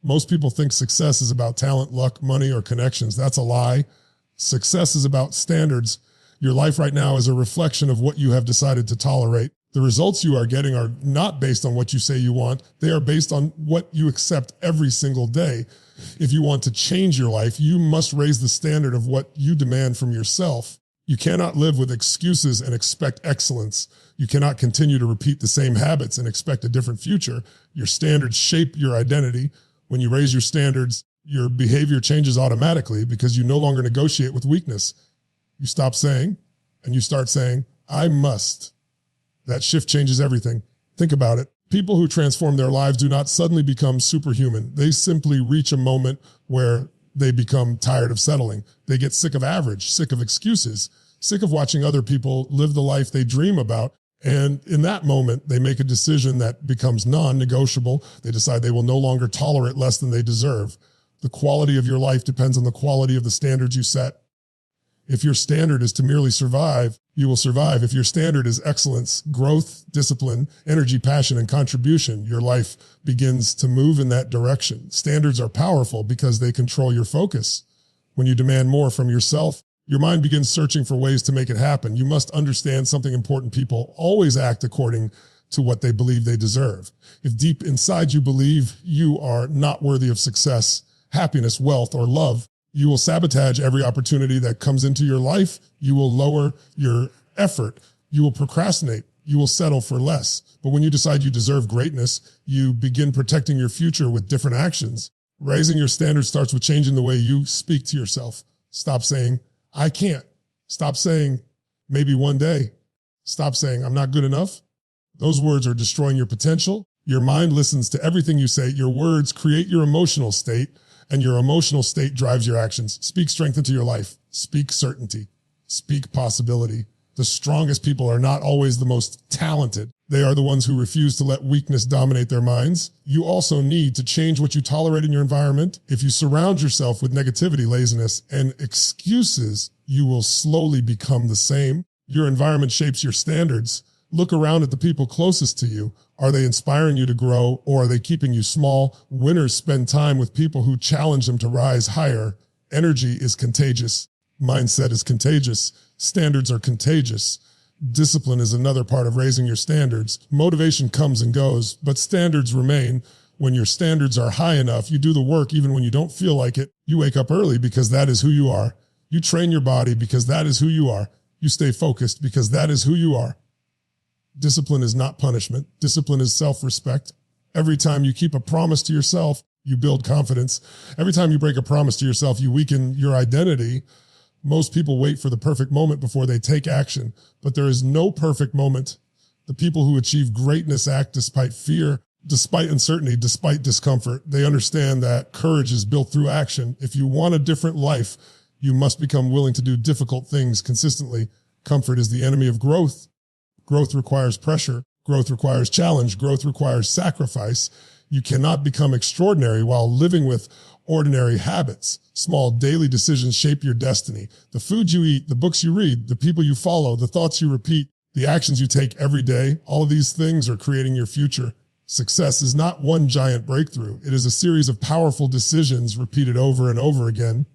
Most people think success is about talent, luck, money, or connections. That's a lie. Success is about standards. Your life right now is a reflection of what you have decided to tolerate. The results you are getting are not based on what you say you want. They are based on what you accept every single day. If you want to change your life, you must raise the standard of what you demand from yourself. You cannot live with excuses and expect excellence. You cannot continue to repeat the same habits and expect a different future. Your standards shape your identity. When you raise your standards, your behavior changes automatically because you no longer negotiate with weakness. You stop saying and you start saying, I must. That shift changes everything. Think about it. People who transform their lives do not suddenly become superhuman. They simply reach a moment where they become tired of settling. They get sick of average, sick of excuses, sick of watching other people live the life they dream about. And in that moment, they make a decision that becomes non-negotiable. They decide they will no longer tolerate less than they deserve. The quality of your life depends on the quality of the standards you set. If your standard is to merely survive, you will survive. If your standard is excellence, growth, discipline, energy, passion, and contribution, your life begins to move in that direction. Standards are powerful because they control your focus. When you demand more from yourself, your mind begins searching for ways to make it happen. You must understand something important. People always act according to what they believe they deserve. If deep inside you believe you are not worthy of success, happiness, wealth, or love, you will sabotage every opportunity that comes into your life. You will lower your effort. You will procrastinate. You will settle for less. But when you decide you deserve greatness, you begin protecting your future with different actions. Raising your standards starts with changing the way you speak to yourself. Stop saying, I can't. Stop saying, maybe one day. Stop saying, I'm not good enough. Those words are destroying your potential. Your mind listens to everything you say. Your words create your emotional state, and your emotional state drives your actions. Speak strength into your life. Speak certainty. Speak possibility. The strongest people are not always the most talented. They are the ones who refuse to let weakness dominate their minds. You also need to change what you tolerate in your environment. If you surround yourself with negativity, laziness, and excuses, you will slowly become the same. Your environment shapes your standards. Look around at the people closest to you. Are they inspiring you to grow, or are they keeping you small? Winners spend time with people who challenge them to rise higher. Energy is contagious. Mindset is contagious. Standards are contagious. Discipline is another part of raising your standards. Motivation comes and goes, but standards remain. When your standards are high enough, you do the work even when you don't feel like it. You wake up early because that is who you are. You train your body because that is who you are. You stay focused because that is who you are. Discipline is not punishment. Discipline is self-respect. Every time you keep a promise to yourself, you build confidence. Every time you break a promise to yourself, you weaken your identity. Most people wait for the perfect moment before they take action, but there is no perfect moment. The people who achieve greatness act despite fear, despite uncertainty, despite discomfort. They understand that courage is built through action. If you want a different life, you must become willing to do difficult things consistently. Comfort is the enemy of growth. Growth requires pressure. Growth requires challenge. Growth requires sacrifice. You cannot become extraordinary while living with ordinary habits. Small daily decisions shape your destiny. The food you eat, the books you read, the people you follow, the thoughts you repeat, the actions you take every day, all of these things are creating your future. Success is not one giant breakthrough. It is a series of powerful decisions repeated over and over again.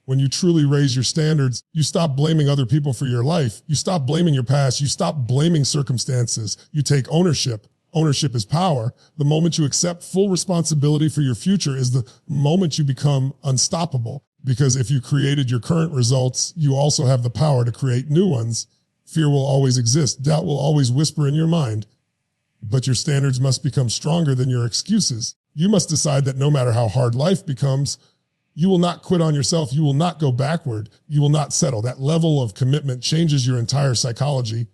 When you truly raise your standards, you stop blaming other people for your life. You stop blaming your past. You stop blaming circumstances. You take ownership. Ownership is power. The moment you accept full responsibility for your future is the moment you become unstoppable. Because if you created your current results, you also have the power to create new ones. Fear will always exist. Doubt will always whisper in your mind. But your standards must become stronger than your excuses. You must decide that no matter how hard life becomes, you will not quit on yourself. You will not go backward. You will not settle. That level of commitment changes your entire psychology.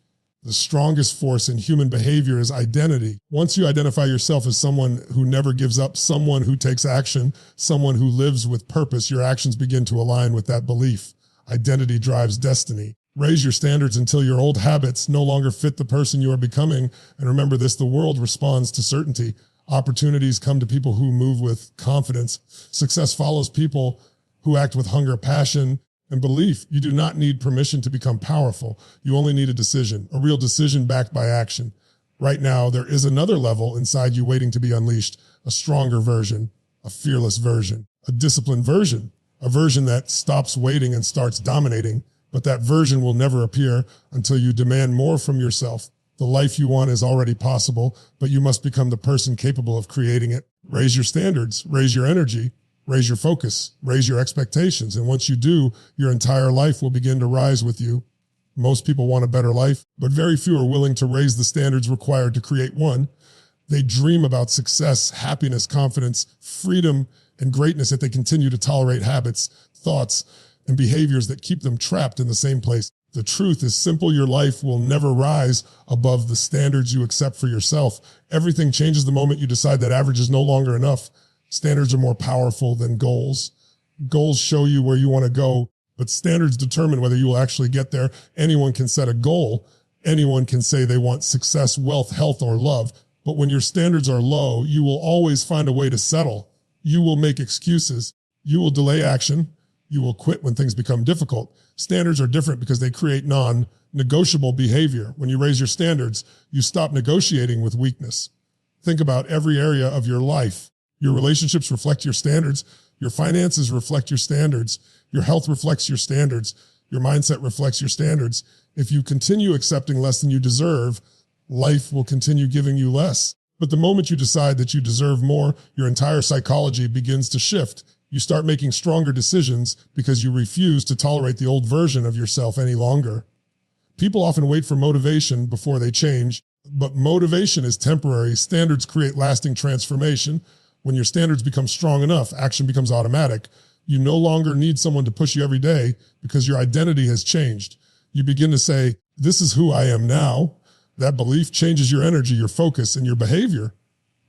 The strongest force in human behavior is identity. Once you identify yourself as someone who never gives up, someone who takes action, someone who lives with purpose, your actions begin to align with that belief. Identity drives destiny. Raise your standards until your old habits no longer fit the person you are becoming. And remember this, the world responds to certainty. Opportunities come to people who move with confidence. Success follows people who act with hunger, passion, and belief. You do not need permission to become powerful. You only need a decision, a real decision backed by action. Right now, there is another level inside you waiting to be unleashed, a stronger version, a fearless version, a disciplined version, a version that stops waiting and starts dominating. But that version will never appear until you demand more from yourself. The life you want is already possible, but you must become the person capable of creating it. Raise your standards, raise your energy, raise your focus, raise your expectations. And once you do, your entire life will begin to rise with you. Most people want a better life, but very few are willing to raise the standards required to create one. They dream about success, happiness, confidence, freedom, and greatness, yet they continue to tolerate habits, thoughts, and behaviors that keep them trapped in the same place. The truth is simple. Your life will never rise above the standards you accept for yourself. Everything changes the moment you decide that average is no longer enough. Standards are more powerful than goals. Goals show you where you want to go, but standards determine whether you will actually get there. Anyone can set a goal. Anyone can say they want success, wealth, health, or love. But when your standards are low, you will always find a way to settle. You will make excuses. You will delay action. You will quit when things become difficult. Standards are different because they create non-negotiable behavior. When you raise your standards, you stop negotiating with weakness. Think about every area of your life. Your relationships reflect your standards. Your finances reflect your standards. Your health reflects your standards. Your mindset reflects your standards. If you continue accepting less than you deserve, life will continue giving you less. But the moment you decide that you deserve more, your entire psychology begins to shift. You start making stronger decisions because you refuse to tolerate the old version of yourself any longer. People often wait for motivation before they change, but motivation is temporary. Standards create lasting transformation. When your standards become strong enough, action becomes automatic. You no longer need someone to push you every day because your identity has changed. You begin to say, this is who I am now. That belief changes your energy, your focus, and your behavior.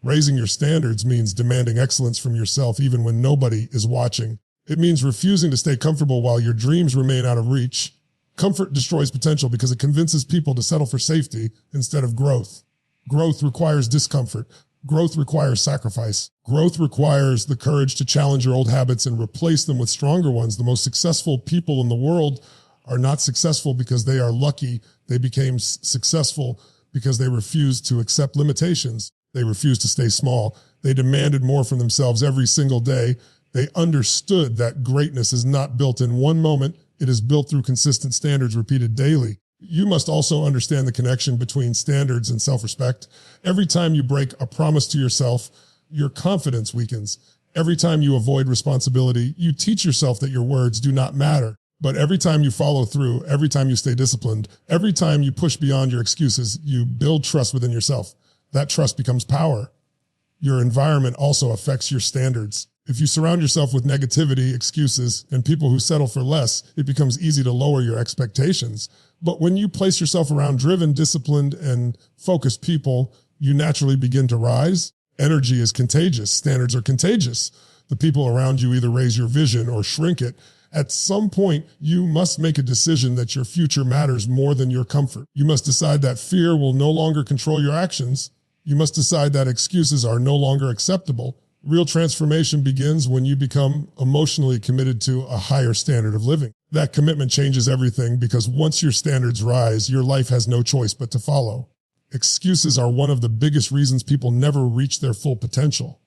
Raising your standards means demanding excellence from yourself even when nobody is watching. It means refusing to stay comfortable while your dreams remain out of reach. Comfort destroys potential because it convinces people to settle for safety instead of growth. Growth requires discomfort. Growth requires sacrifice. Growth requires the courage to challenge your old habits and replace them with stronger ones. The most successful people in the world are not successful because they are lucky. They became successful because they refused to accept limitations. They refused to stay small. They demanded more from themselves every single day. They understood that greatness is not built in one moment. It is built through consistent standards repeated daily. You must also understand the connection between standards and self-respect. Every time you break a promise to yourself, your confidence weakens. Every time you avoid responsibility, you teach yourself that your words do not matter. But every time you follow through, every time you stay disciplined, every time you push beyond your excuses, you build trust within yourself. That trust becomes power. Your environment also affects your standards. If you surround yourself with negativity, excuses, and people who settle for less, it becomes easy to lower your expectations. But when you place yourself around driven, disciplined, and focused people, you naturally begin to rise. Energy is contagious. Standards are contagious. The people around you either raise your vision or shrink it. At some point, you must make a decision that your future matters more than your comfort. You must decide that fear will no longer control your actions. You must decide that excuses are no longer acceptable. Real transformation begins when you become emotionally committed to a higher standard of living. That commitment changes everything because once your standards rise, your life has no choice but to follow. Excuses are one of the biggest reasons people never reach their full potential.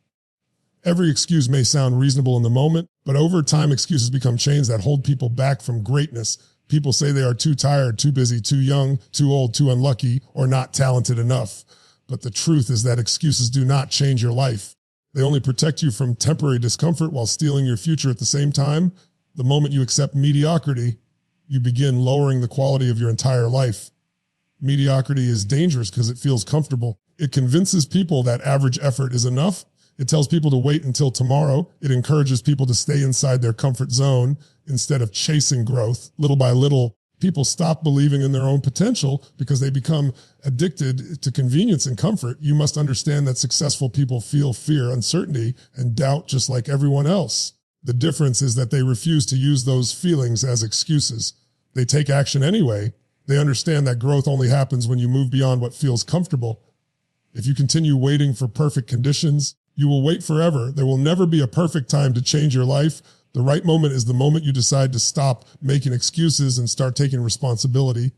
Every excuse may sound reasonable in the moment, but over time, excuses become chains that hold people back from greatness. People say they are too tired, too busy, too young, too old, too unlucky, or not talented enough. But the truth is that excuses do not change your life. They only protect you from temporary discomfort while stealing your future at the same time. The moment you accept mediocrity, you begin lowering the quality of your entire life. Mediocrity is dangerous because it feels comfortable. It convinces people that average effort is enough. It tells people to wait until tomorrow. It encourages people to stay inside their comfort zone instead of chasing growth. Little by little, people stop believing in their own potential because they become addicted to convenience and comfort. You must understand that successful people feel fear, uncertainty, and doubt just like everyone else. The difference is that they refuse to use those feelings as excuses. They take action anyway. They understand that growth only happens when you move beyond what feels comfortable. If you continue waiting for perfect conditions, you will wait forever. There will never be a perfect time to change your life. The right moment is the moment you decide to stop making excuses and start taking responsibility.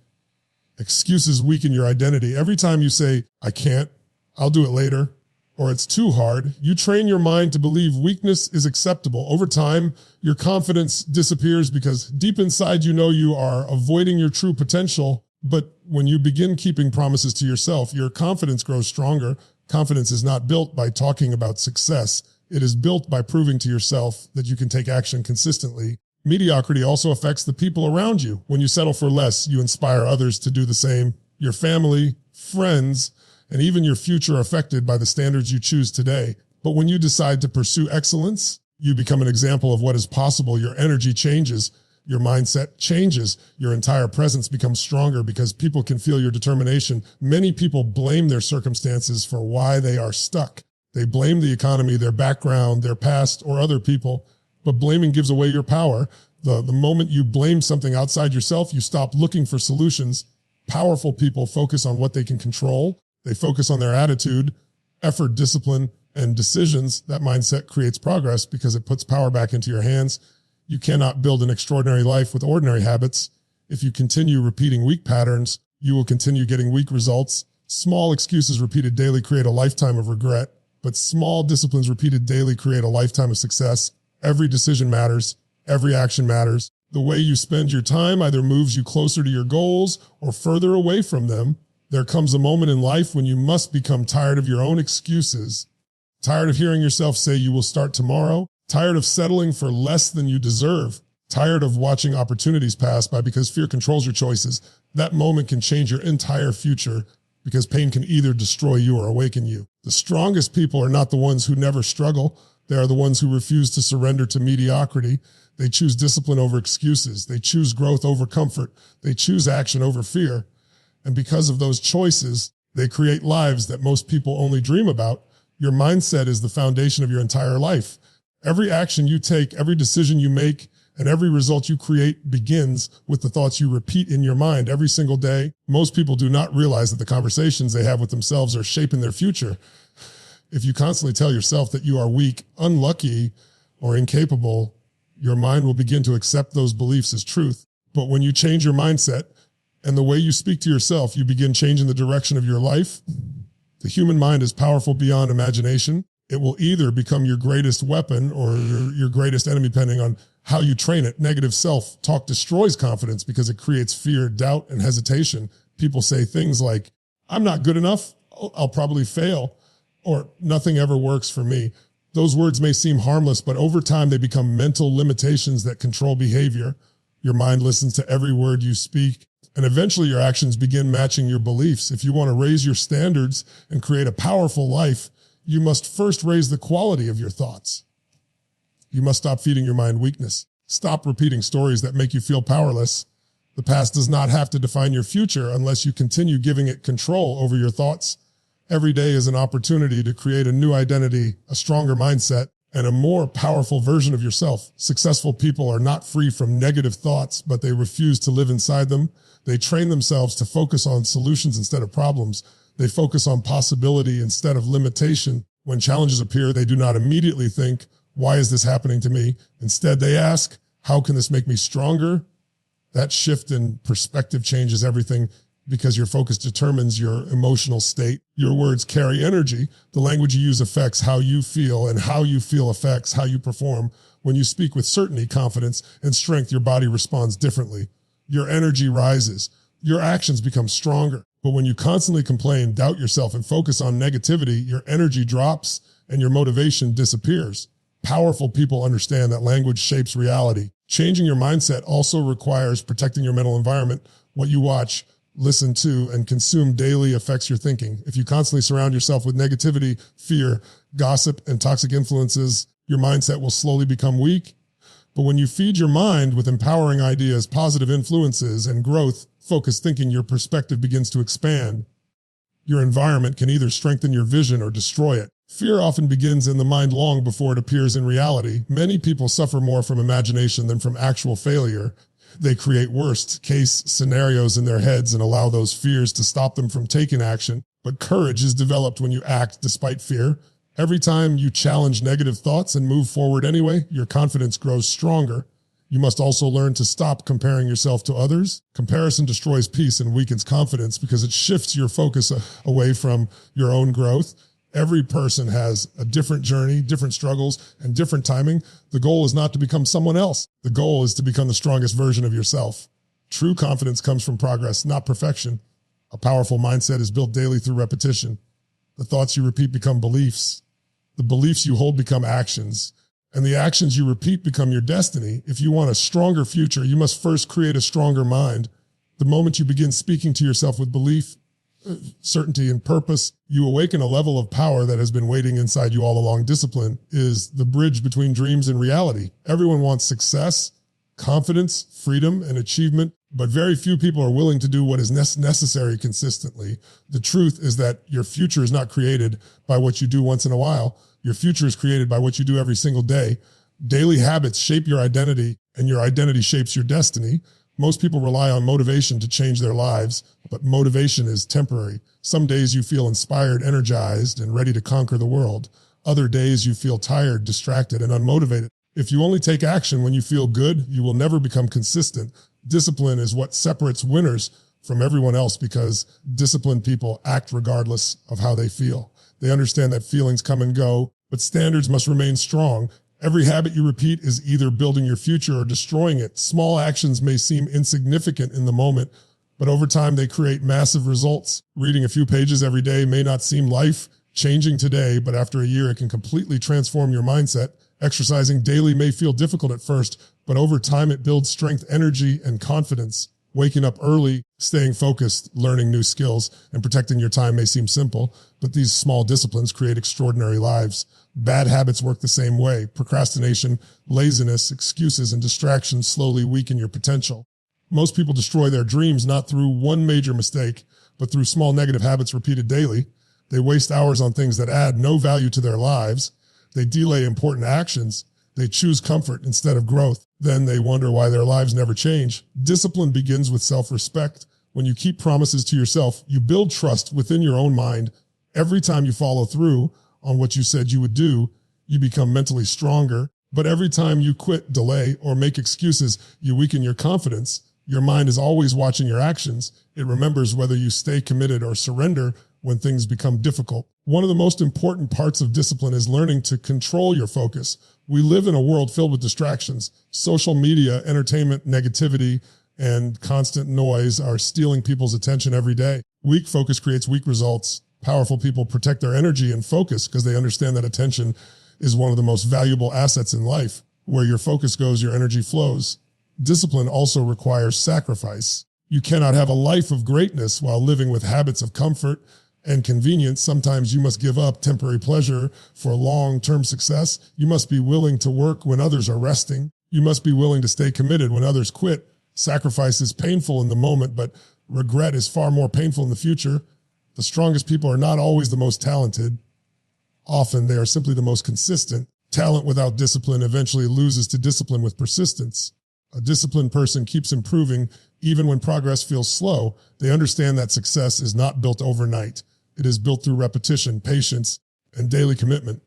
Excuses weaken your identity. Every time you say, I can't, I'll do it later, or it's too hard. You train your mind to believe weakness is acceptable. Over time, your confidence disappears because deep inside you know you are avoiding your true potential. But when you begin keeping promises to yourself, your confidence grows stronger. Confidence is not built by talking about success. It is built by proving to yourself that you can take action consistently. Mediocrity also affects the people around you. When you settle for less, you inspire others to do the same. Your family, friends, and even your future are affected by the standards you choose today. But when you decide to pursue excellence, you become an example of what is possible. Your energy changes. Your mindset changes. Your entire presence becomes stronger because people can feel your determination. Many people blame their circumstances for why they are stuck. They blame the economy, their background, their past, or other people. But blaming gives away your power. The moment you blame something outside yourself, you stop looking for solutions. Powerful people focus on what they can control. They focus on their attitude, effort, discipline, and decisions. That mindset creates progress because it puts power back into your hands. You cannot build an extraordinary life with ordinary habits. If you continue repeating weak patterns, you will continue getting weak results. Small excuses repeated daily create a lifetime of regret, but small disciplines repeated daily create a lifetime of success. Every decision matters. Every action matters. The way you spend your time either moves you closer to your goals or further away from them. There comes a moment in life when you must become tired of your own excuses, tired of hearing yourself say you will start tomorrow, tired of settling for less than you deserve, tired of watching opportunities pass by because fear controls your choices. That moment can change your entire future because pain can either destroy you or awaken you. The strongest people are not the ones who never struggle. They are the ones who refuse to surrender to mediocrity. They choose discipline over excuses. They choose growth over comfort. They choose action over fear. And because of those choices, they create lives that most people only dream about. Your mindset is the foundation of your entire life. Every action you take, every decision you make, and every result you create begins with the thoughts you repeat in your mind every single day. Most people do not realize that the conversations they have with themselves are shaping their future. If you constantly tell yourself that you are weak, unlucky, or incapable, your mind will begin to accept those beliefs as truth. But when you change your mindset and the way you speak to yourself, you begin changing the direction of your life. The human mind is powerful beyond imagination. It will either become your greatest weapon or your greatest enemy, depending on how you train it. Negative self-talk destroys confidence because it creates fear, doubt, and hesitation. People say things like, I'm not good enough, I'll probably fail, or nothing ever works for me. Those words may seem harmless, but over time they become mental limitations that control behavior. Your mind listens to every word you speak, and eventually your actions begin matching your beliefs. If you want to raise your standards and create a powerful life, you must first raise the quality of your thoughts. You must stop feeding your mind weakness. Stop repeating stories that make you feel powerless. The past does not have to define your future unless you continue giving it control over your thoughts. Every day is an opportunity to create a new identity, a stronger mindset, and a more powerful version of yourself. Successful people are not free from negative thoughts, but they refuse to live inside them. They train themselves to focus on solutions instead of problems. They focus on possibility instead of limitation. When challenges appear, they do not immediately think, why is this happening to me? Instead, they ask, how can this make me stronger? That shift in perspective changes everything because your focus determines your emotional state. Your words carry energy. The language you use affects how you feel, and how you feel affects how you perform. When you speak with certainty, confidence, and strength, your body responds differently. Your energy rises. Your actions become stronger. But when you constantly complain, doubt yourself, and focus on negativity, your energy drops and your motivation disappears. Powerful people understand that language shapes reality. Changing your mindset also requires protecting your mental environment. What you watch, listen to, and consume daily affects your thinking. If you constantly surround yourself with negativity, fear, gossip, and toxic influences, your mindset will slowly become weak. But when you feed your mind with empowering ideas, positive influences, and growth-focused thinking, your perspective begins to expand. Your environment can either strengthen your vision or destroy it. Fear often begins in the mind long before it appears in reality. Many people suffer more from imagination than from actual failure. They create worst-case scenarios in their heads and allow those fears to stop them from taking action. But courage is developed when you act despite fear. Every time you challenge negative thoughts and move forward anyway, your confidence grows stronger. You must also learn to stop comparing yourself to others. Comparison destroys peace and weakens confidence because it shifts your focus away from your own growth. Every person has a different journey, different struggles, and different timing. The goal is not to become someone else. The goal is to become the strongest version of yourself. True confidence comes from progress, not perfection. A powerful mindset is built daily through repetition. The thoughts you repeat become beliefs. The beliefs you hold become actions. And the actions you repeat become your destiny. If you want a stronger future, you must first create a stronger mind. The moment you begin speaking to yourself with belief, certainty, and purpose, you awaken a level of power that has been waiting inside you all along. Discipline is the bridge between dreams and reality. Everyone wants success, confidence, freedom, and achievement, but very few people are willing to do what is necessary consistently. The truth is that your future is not created by what you do once in a while. Your future is created by what you do every single day. Daily habits shape your identity, and your identity shapes your destiny. Most people rely on motivation to change their lives, but motivation is temporary. Some days you feel inspired, energized, and ready to conquer the world. Other days you feel tired, distracted, and unmotivated. If you only take action when you feel good, you will never become consistent. Discipline is what separates winners from everyone else, because disciplined people act regardless of how they feel. They understand that feelings come and go, but standards must remain strong. Every habit you repeat is either building your future or destroying it. Small actions may seem insignificant in the moment, but over time they create massive results. Reading a few pages every day may not seem life-changing today, but after a year it can completely transform your mindset. Exercising daily may feel difficult at first, but over time it builds strength, energy, and confidence. Waking up early, staying focused, learning new skills, and protecting your time may seem simple, but these small disciplines create extraordinary lives. Bad habits work the same way. Procrastination, laziness, excuses, and distractions slowly weaken your potential. Most people destroy their dreams not through one major mistake, but through small negative habits repeated daily. They waste hours on things that add no value to their lives. They delay important actions. They choose comfort instead of growth. Then they wonder why their lives never change. Discipline begins with self-respect. When you keep promises to yourself, you build trust within your own mind. Every time you follow through on what you said you would do, you become mentally stronger. But every time you quit, delay, or make excuses, you weaken your confidence. Your mind is always watching your actions. It remembers whether you stay committed or surrender when things become difficult. One of the most important parts of discipline is learning to control your focus. We live in a world filled with distractions. Social media, entertainment, negativity, and constant noise are stealing people's attention every day. Weak focus creates weak results. Powerful people protect their energy and focus because they understand that attention is one of the most valuable assets in life. Where your focus goes, your energy flows. Discipline also requires sacrifice. You cannot have a life of greatness while living with habits of comfort and convenience. Sometimes you must give up temporary pleasure for long-term success. You must be willing to work when others are resting. You must be willing to stay committed when others quit. Sacrifice is painful in the moment, but regret is far more painful in the future. The strongest people are not always the most talented. Often they are simply the most consistent. Talent without discipline eventually loses to discipline with persistence. A disciplined person keeps improving even when progress feels slow. They understand that success is not built overnight. It is built through repetition, patience, and daily commitment.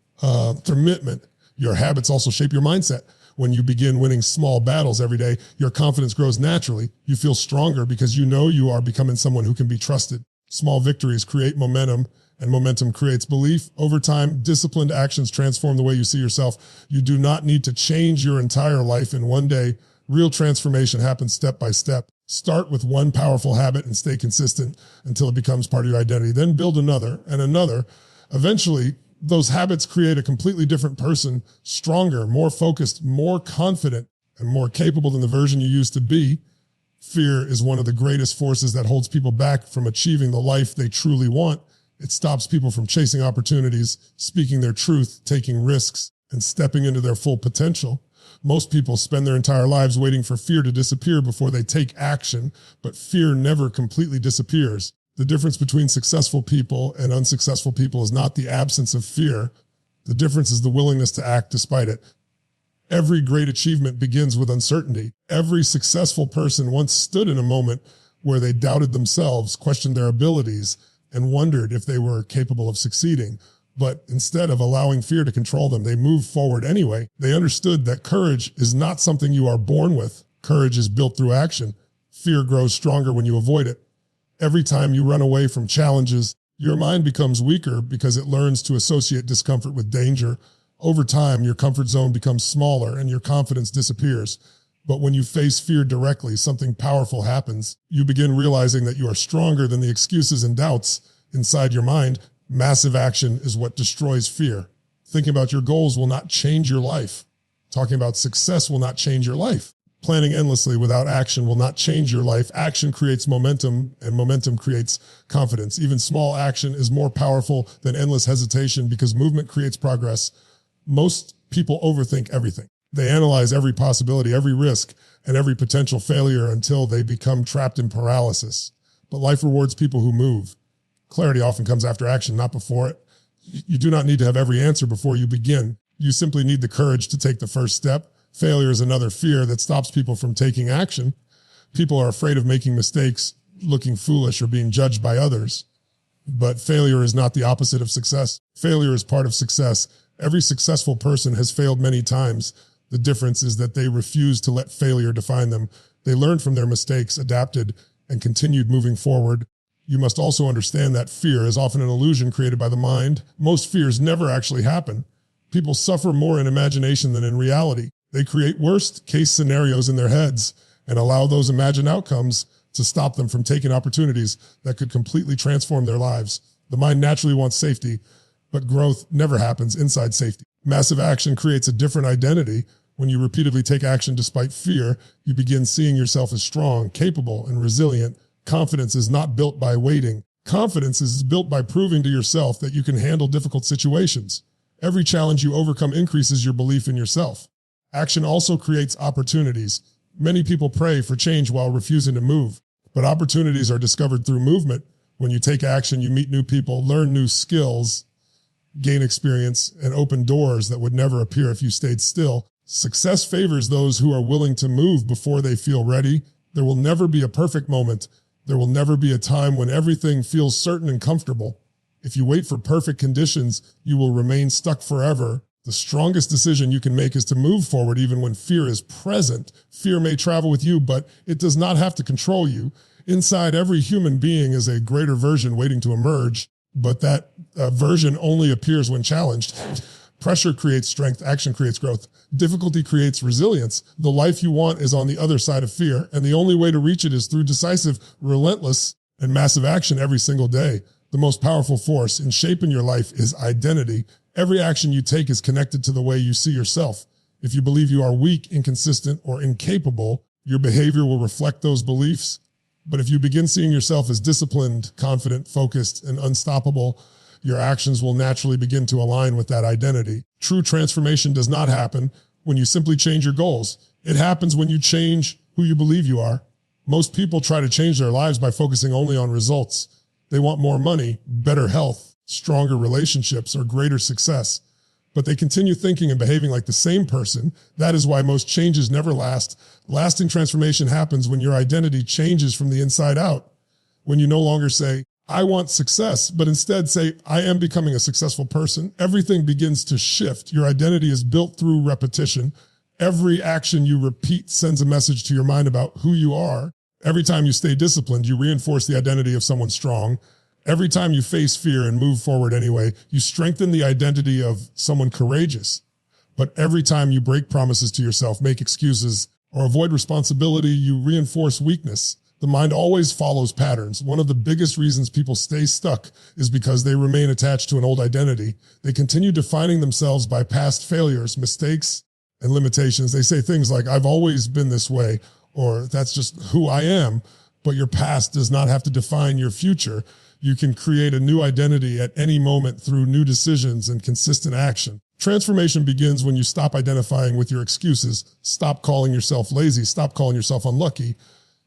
Your habits also shape your mindset. When you begin winning small battles every day, your confidence grows naturally. You feel stronger because you know you are becoming someone who can be trusted. Small victories create momentum, and momentum creates belief. Over time, disciplined actions transform the way you see yourself. You do not need to change your entire life in one day. Real transformation happens step by step. Start with one powerful habit and stay consistent until it becomes part of your identity. Then build another and another. Eventually, those habits create a completely different person, stronger, more focused, more confident, and more capable than the version you used to be. Fear is one of the greatest forces that holds people back from achieving the life they truly want. It stops people from chasing opportunities, speaking their truth, taking risks, and stepping into their full potential. Most people spend their entire lives waiting for fear to disappear before they take action, but fear never completely disappears. The difference between successful people and unsuccessful people is not the absence of fear. The difference is the willingness to act despite it. Every great achievement begins with uncertainty. Every successful person once stood in a moment where they doubted themselves, questioned their abilities, and wondered if they were capable of succeeding. But instead of allowing fear to control them, they moved forward anyway. They understood that courage is not something you are born with. Courage is built through action. Fear grows stronger when you avoid it. Every time you run away from challenges, Your mind becomes weaker because it learns to associate discomfort with danger. Over time, your comfort zone becomes smaller and your confidence disappears. But when you face fear directly, something powerful happens. You begin realizing that you are stronger than the excuses and doubts inside your mind. Massive action is what destroys fear. Thinking about your goals will not change your life. Talking about success will not change your life. Planning endlessly without action will not change your life. Action creates momentum, and momentum creates confidence. Even small action is more powerful than endless hesitation because movement creates progress. Most people overthink everything. They analyze every possibility, every risk, and every potential failure until they become trapped in paralysis. But life rewards people who move. Clarity often comes after action, not before it. You do not need to have every answer before you begin. You simply need the courage to take the first step. Failure is another fear that stops people from taking action. People are afraid of making mistakes, looking foolish, or being judged by others. But failure is not the opposite of success. Failure is part of success. Every successful person has failed many times. The difference is that they refused to let failure define them. They learned from their mistakes, adapted, and continued moving forward. You must also understand that fear is often an illusion created by the mind. Most fears never actually happen. People suffer more in imagination than in reality. They create worst-case scenarios in their heads and allow those imagined outcomes to stop them from taking opportunities that could completely transform their lives. The mind naturally wants safety, but growth never happens inside safety. Massive action creates a different identity. When you repeatedly take action despite fear, you begin seeing yourself as strong, capable, and resilient. Confidence is not built by waiting. Confidence is built by proving to yourself that you can handle difficult situations. Every challenge you overcome increases your belief in yourself. Action also creates opportunities. Many people pray for change while refusing to move, but opportunities are discovered through movement. When you take action, you meet new people, learn new skills, gain experience, and open doors that would never appear if you stayed still. Success favors those who are willing to move before they feel ready. There will never be a perfect moment. There will never be a time when everything feels certain and comfortable. If you wait for perfect conditions, you will remain stuck forever. The strongest decision you can make is to move forward even when fear is present. Fear may travel with you, but it does not have to control you. Inside every human being is a greater version waiting to emerge, but that version only appears when challenged. Pressure creates strength, action creates growth. Difficulty creates resilience. The life you want is on the other side of fear, and the only way to reach it is through decisive, relentless, and massive action every single day. The most powerful force in shaping your life is identity. Every action you take is connected to the way you see yourself. If you believe you are weak, inconsistent, or incapable, your behavior will reflect those beliefs. But if you begin seeing yourself as disciplined, confident, focused, and unstoppable, your actions will naturally begin to align with that identity. True transformation does not happen when you simply change your goals. It happens when you change who you believe you are. Most people try to change their lives by focusing only on results. They want more money, better health, stronger relationships, or greater success. But they continue thinking and behaving like the same person. That is why most changes never last. Lasting transformation happens when your identity changes from the inside out. When you no longer say, I want success, but instead say, I am becoming a successful person. Everything begins to shift. Your identity is built through repetition. Every action you repeat sends a message to your mind about who you are. Every time you stay disciplined, you reinforce the identity of someone strong. Every time you face fear and move forward anyway, you strengthen the identity of someone courageous. But every time you break promises to yourself, make excuses, or avoid responsibility, you reinforce weakness. The mind always follows patterns. One of the biggest reasons people stay stuck is because they remain attached to an old identity. They continue defining themselves by past failures, mistakes, and limitations. They say things like, I've always been this way, or that's just who I am. But your past does not have to define your future. You can create a new identity at any moment through new decisions and consistent action. Transformation begins when you stop identifying with your excuses, stop calling yourself lazy, stop calling yourself unlucky,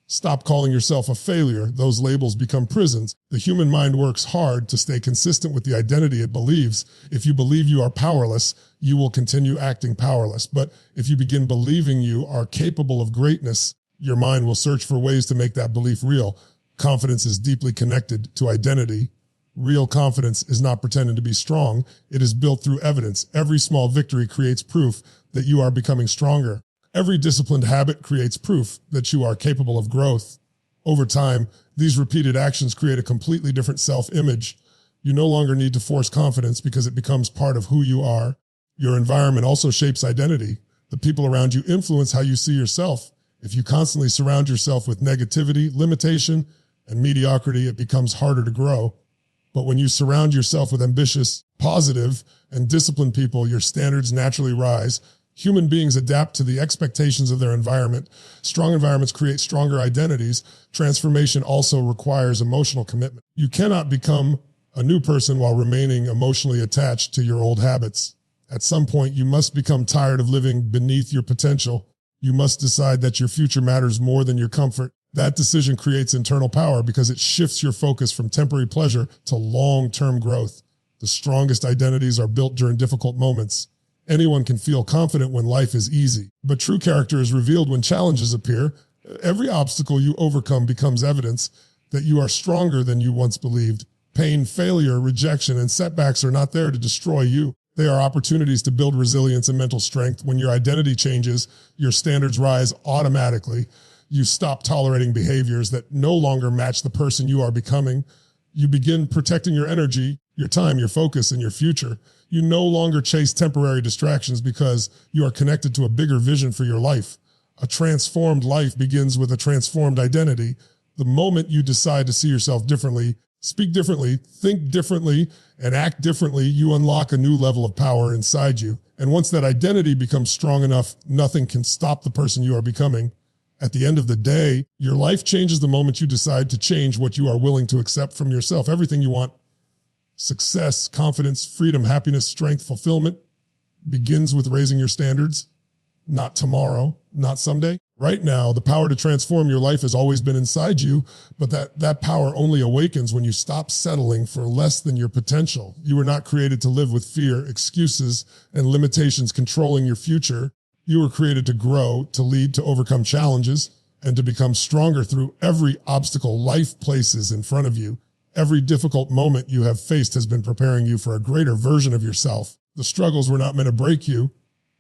stop calling yourself a failure. Those labels become prisons. The human mind works hard to stay consistent with the identity it believes. If you believe you are powerless, you will continue acting powerless. But if you begin believing you are capable of greatness, your mind will search for ways to make that belief real. Confidence is deeply connected to identity. Real confidence is not pretending to be strong. It is built through evidence. Every small victory creates proof that you are becoming stronger. Every disciplined habit creates proof that you are capable of growth. Over time, these repeated actions create a completely different self-image. You no longer need to force confidence because it becomes part of who you are. Your environment also shapes identity. The people around you influence how you see yourself. If you constantly surround yourself with negativity, limitation, and mediocrity, it becomes harder to grow. But when you surround yourself with ambitious, positive, and disciplined people, your standards naturally rise. Human beings adapt to the expectations of their environment. Strong environments create stronger identities. Transformation also requires emotional commitment. You cannot become a new person while remaining emotionally attached to your old habits. At some point, you must become tired of living beneath your potential. You must decide that your future matters more than your comfort. That decision creates internal power because it shifts your focus from temporary pleasure to long-term growth. The strongest identities are built during difficult moments. Anyone can feel confident when life is easy, but true character is revealed when challenges appear. Every obstacle you overcome becomes evidence that you are stronger than you once believed. Pain, failure, rejection, and setbacks are not there to destroy you. They are opportunities to build resilience and mental strength. When your identity changes, your standards rise automatically. You stop tolerating behaviors that no longer match the person you are becoming. You begin protecting your energy, your time, your focus, and your future. You no longer chase temporary distractions because you are connected to a bigger vision for your life. A transformed life begins with a transformed identity. The moment you decide to see yourself differently, speak differently, think differently, and act differently, you unlock a new level of power inside you. And once that identity becomes strong enough, nothing can stop the person you are becoming. At the end of the day, your life changes the moment you decide to change what you are willing to accept from yourself. Everything you want, success, confidence, freedom, happiness, strength, fulfillment, begins with raising your standards. Not tomorrow, not someday. Right now, the power to transform your life has always been inside you, but that power only awakens when you stop settling for less than your potential. You were not created to live with fear, excuses, and limitations controlling your future. You were created to grow, to lead, to overcome challenges, and to become stronger through every obstacle life places in front of you. Every difficult moment you have faced has been preparing you for a greater version of yourself. The struggles were not meant to break you.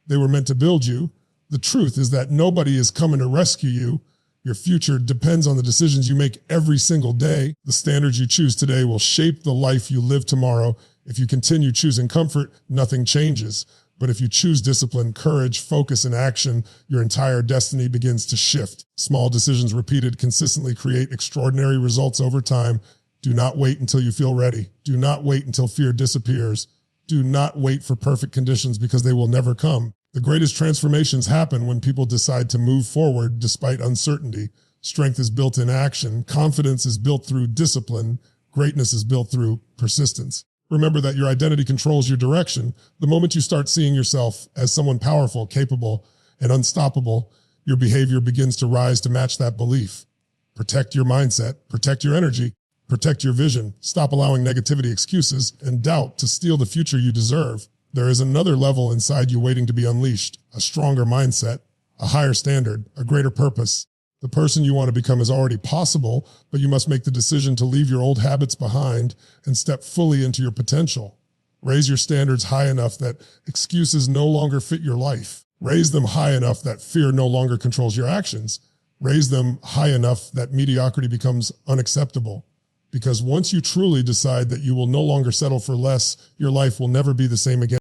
They were meant to build you. The truth is that nobody is coming to rescue you. Your future depends on the decisions you make every single day. The standards you choose today will shape the life you live tomorrow. If you continue choosing comfort, nothing changes. But if you choose discipline, courage, focus, and action, your entire destiny begins to shift. Small decisions repeated consistently create extraordinary results over time. Do not wait until you feel ready. Do not wait until fear disappears. Do not wait for perfect conditions because they will never come. The greatest transformations happen when people decide to move forward despite uncertainty. Strength is built in action. Confidence is built through discipline. Greatness is built through persistence. Remember that your identity controls your direction. The moment you start seeing yourself as someone powerful, capable, and unstoppable, your behavior begins to rise to match that belief. Protect your mindset, protect your energy, protect your vision. Stop allowing negativity, excuses, and doubt to steal the future you deserve. There is another level inside you waiting to be unleashed, a stronger mindset, a higher standard, a greater purpose. The person you want to become is already possible, but you must make the decision to leave your old habits behind and step fully into your potential. Raise your standards high enough that excuses no longer fit your life. Raise them high enough that fear no longer controls your actions. Raise them high enough that mediocrity becomes unacceptable. Because once you truly decide that you will no longer settle for less, your life will never be the same again.